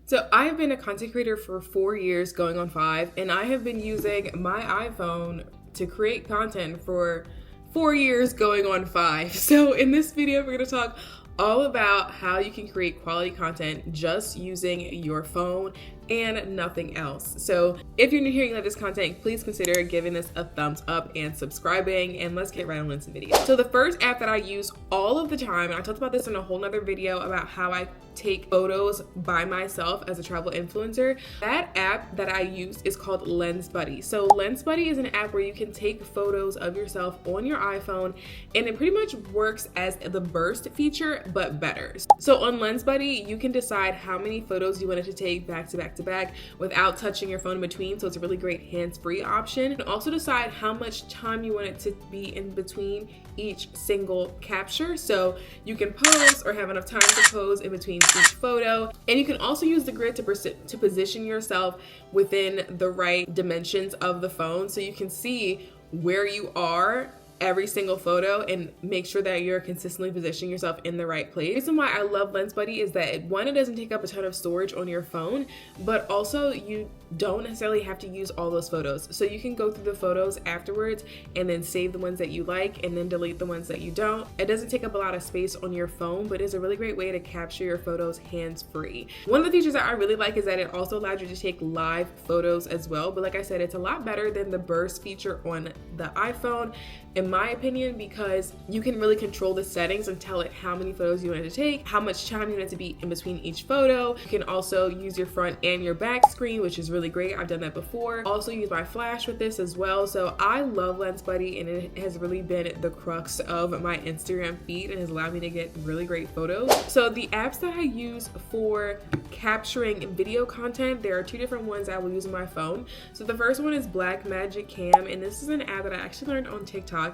So I have been a content creator for 4 years, going on 5, and I have been using my iPhone to create content for 4 years, going on 5. So in this video, we're gonna talk all about how you can create quality content just using your phone and nothing else. So if you're new here and you like this content, please consider giving this a thumbs up and subscribing, and let's get right on into the video. So the first app that I use all of the time, and I talked about this in a whole nother video about how I take photos by myself as a travel influencer. That app that I use is called Lens Buddy. So Lens Buddy is an app where you can take photos of yourself on your iPhone, and it pretty much works as the burst feature, but better. So on Lens Buddy, you can decide how many photos you wanted to take back to back to back without touching your phone in between. So it's a really great hands-free option. You can also decide how much time you want it to be in between each single capture. So you can pose or have enough time to pose in between each photo. And you can also use the grid to position yourself within the right dimensions of the phone, so you can see where you are every single photo and make sure that you're consistently positioning yourself in the right place. The reason why I love Lens Buddy is that one, it doesn't take up a ton of storage on your phone, but also you don't necessarily have to use all those photos. So you can go through the photos afterwards and then save the ones that you like and then delete the ones that you don't. It doesn't take up a lot of space on your phone, but it's a really great way to capture your photos hands-free. One of the features that I really like is that it also allows you to take live photos as well. But like I said, it's a lot better than the burst feature on the iPhone, in my opinion, because you can really control the settings and tell it how many photos you want to take, how much time you want it to be in between each photo. You can also use your front and your back screen, which is really great. I've done that before. Also use my flash with this as well. So I love Lens Buddy, and it has really been the crux of my Instagram feed and has allowed me to get really great photos. So the apps that I use for capturing video content, there are two different ones I will use on my phone. So the first one is Blackmagic Cam, and this is an app that I actually learned on TikTok.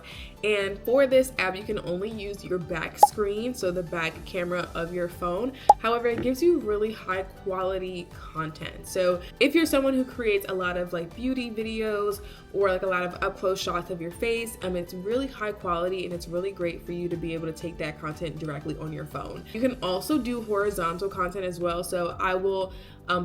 And for this app, you can only use your back screen, so the back camera of your phone. However, it gives you really high quality content. So if you're someone who creates a lot of like beauty videos or like a lot of up close shots of your face, it's really high quality, and it's really great for you to be able to take that content directly on your phone. You can also do horizontal content as well. So I will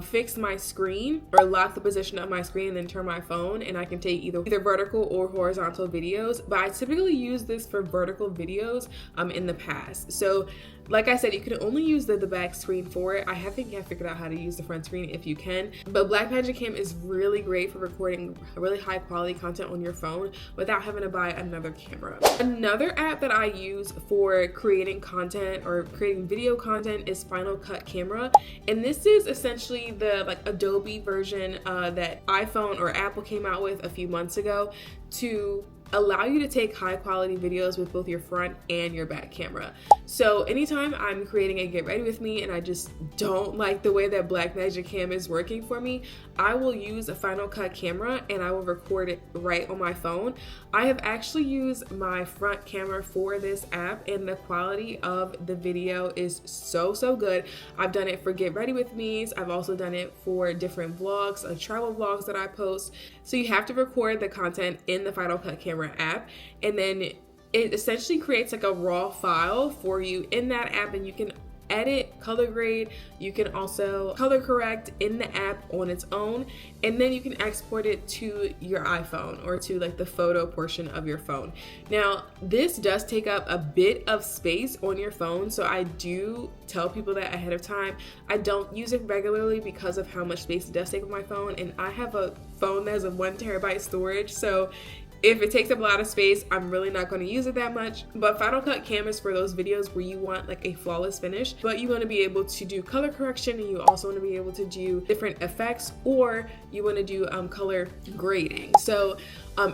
fix my screen or lock the position of my screen and then turn my phone, and I can take either vertical or horizontal videos, but I typically use this for vertical videos in the past. So like I said, you can only use the back screen for it. I think you have figured out how to use the front screen if you can, but Blackmagic Cam is really great for recording really high quality content on your phone without having to buy another camera. Another app that I use for creating content or creating video content is Final Cut Camera, and this is essentially the like Adobe version that iPhone or Apple came out with a few months ago to allow you to take high quality videos with both your front and your back camera. So anytime I'm creating a get ready with me and I just don't like the way that Blackmagic Cam is working for me, I will use a Final Cut Camera and I will record it right on my phone. I have actually used my front camera for this app, and the quality of the video is so good. I've done it for get ready with me's. I've also done it for different vlogs, travel vlogs that I post. So you have to record the content in the Final Cut Camera app, and then it essentially creates like a raw file for you in that app, and you can edit, color grade, you can also color correct in the app on its own, and then you can export it to your iPhone or to like the photo portion of your phone. Now this does take up a bit of space on your phone, so I do tell people that ahead of time. I don't use it regularly because of how much space it does take on my phone, and I have a phone that has a 1 terabyte storage, so if it takes up a lot of space, I'm really not going to use it that much. But Final Cut Cam is for those videos where you want like a flawless finish, but you want to be able to do color correction, and you also want to be able to do different effects, or you want to do color grading. So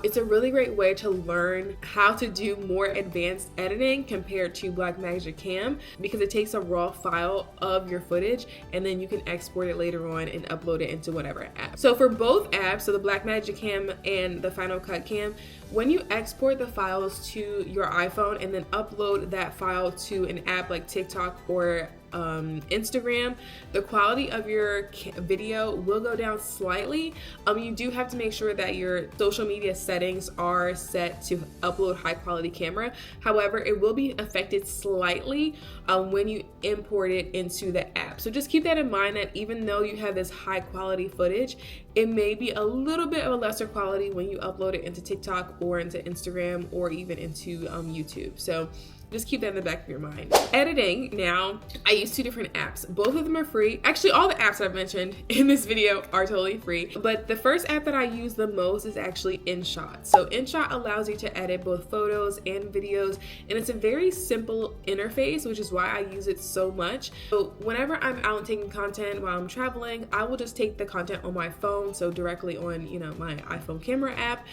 it's a really great way to learn how to do more advanced editing compared to Blackmagic Cam, because it takes a raw file of your footage and then you can export it later on and upload it into whatever app. So for both apps, so the Blackmagic Cam and the Final Cut Cam, when you export the files to your iPhone and then upload that file to an app like TikTok or Instagram, the quality of your video will go down slightly. You do have to make sure that your social media settings are set to upload high quality camera. However, it will be affected slightly when you import it into the app. So just keep that in mind, that even though you have this high quality footage, it may be a little bit of a lesser quality when you upload it into TikTok or into Instagram or even into YouTube. So just keep that in the back of your mind. Editing, now, I use 2 different apps. Both of them are free. Actually, all the apps I've mentioned in this video are totally free. But the first app that I use the most is actually InShot. So InShot allows you to edit both photos and videos, and it's a very simple interface, which is why I use it so much. So whenever I'm out taking content while I'm traveling, I will just take the content on my phone, so directly on, my iPhone camera app.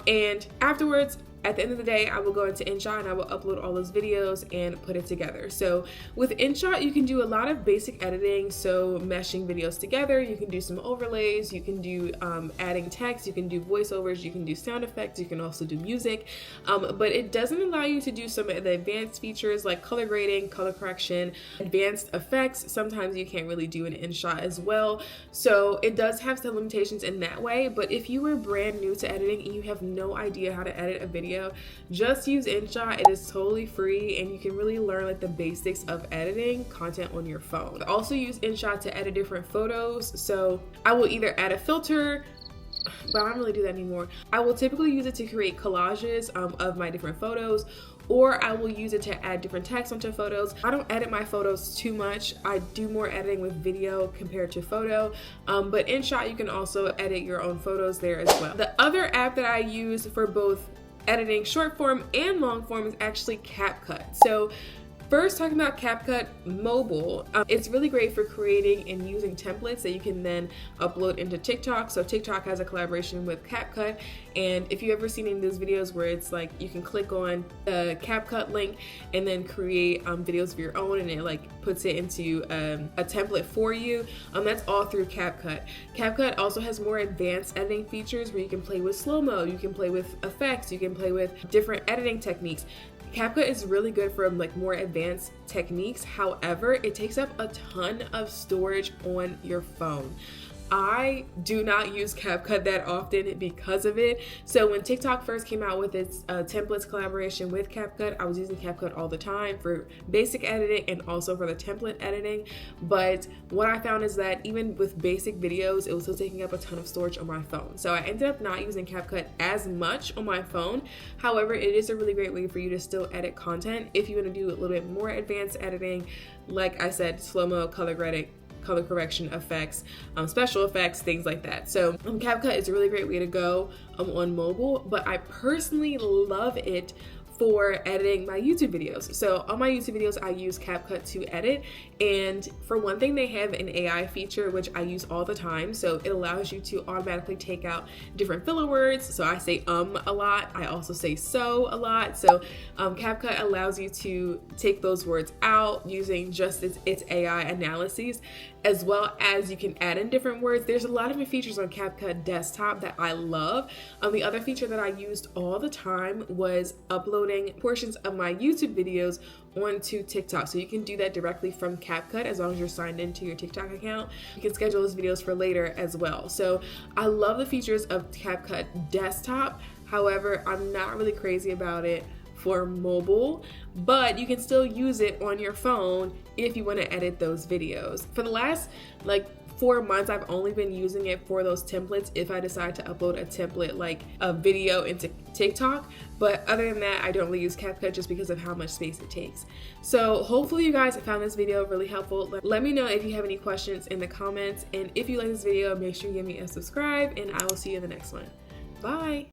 And afterwards, at the end of the day, I will go into InShot and I will upload all those videos and put it together. So with InShot, you can do a lot of basic editing, so meshing videos together, you can do some overlays, you can do adding text, you can do voiceovers, you can do sound effects, you can also do music, but it doesn't allow you to do some of the advanced features like color grading, color correction, advanced effects. Sometimes you can't really do in InShot as well. So it does have some limitations in that way, but if you were brand new to editing and you have no idea how to edit a video, just use InShot. It is totally free and you can really learn like the basics of editing content on your phone. I also use InShot to edit different photos. So I will either add a filter, but I don't really do that anymore. I will typically use it to create collages of my different photos, or I will use it to add different text onto photos. I don't edit my photos too much. I do more editing with video compared to photo, but InShot you can also edit your own photos there as well. The other app that I use for both editing short form and long form is actually Capcut. So first, talking about Capcut mobile, it's really great for creating and using templates that you can then upload into TikTok. So TikTok has a collaboration with Capcut, and if you've ever seen any of those videos where it's like you can click on the Capcut link and then create videos of your own, and it like puts it into a template for you, that's all through Capcut. Capcut also has more advanced editing features where you can play with slow-mo, you can play with effects, you can play with different editing techniques. Capcut is really good for like more advanced techniques. However, it takes up a ton of storage on your phone. I do not use Capcut that often because of it. So when TikTok first came out with its templates collaboration with Capcut, I was using Capcut all the time for basic editing and also for the template editing. But what I found is that even with basic videos, it was still taking up a ton of storage on my phone. So I ended up not using Capcut as much on my phone. However, it is a really great way for you to still edit content if you want to do a little bit more advanced editing. Like I said, slow-mo, color grading, color correction effects, special effects, things like that. So Capcut is a really great way to go on mobile, but I personally love it for editing my YouTube videos. So on my YouTube videos, I use Capcut to edit. And for one thing, they have an AI feature, which I use all the time. So it allows you to automatically take out different filler words. So I say a lot. I also say so a lot. So Capcut allows you to take those words out using just its AI analyses, as well as you can add in different words. There's a lot of features on Capcut desktop that I love. The other feature that I used all the time was uploading portions of my YouTube videos onto TikTok. So you can do that directly from Capcut as long as you're signed into your TikTok account. You can schedule those videos for later as well. So I love the features of Capcut desktop. However, I'm not really crazy about it for mobile, but you can still use it on your phone if you want to edit those videos. For the last 4 months, I've only been using it for those templates if I decide to upload a template like a video into TikTok. But other than that, I don't really use Capcut just because of how much space it takes. So hopefully you guys found this video really helpful. Let me know if you have any questions in the comments. And if you like this video, make sure you give me a subscribe, and I will see you in the next one. Bye.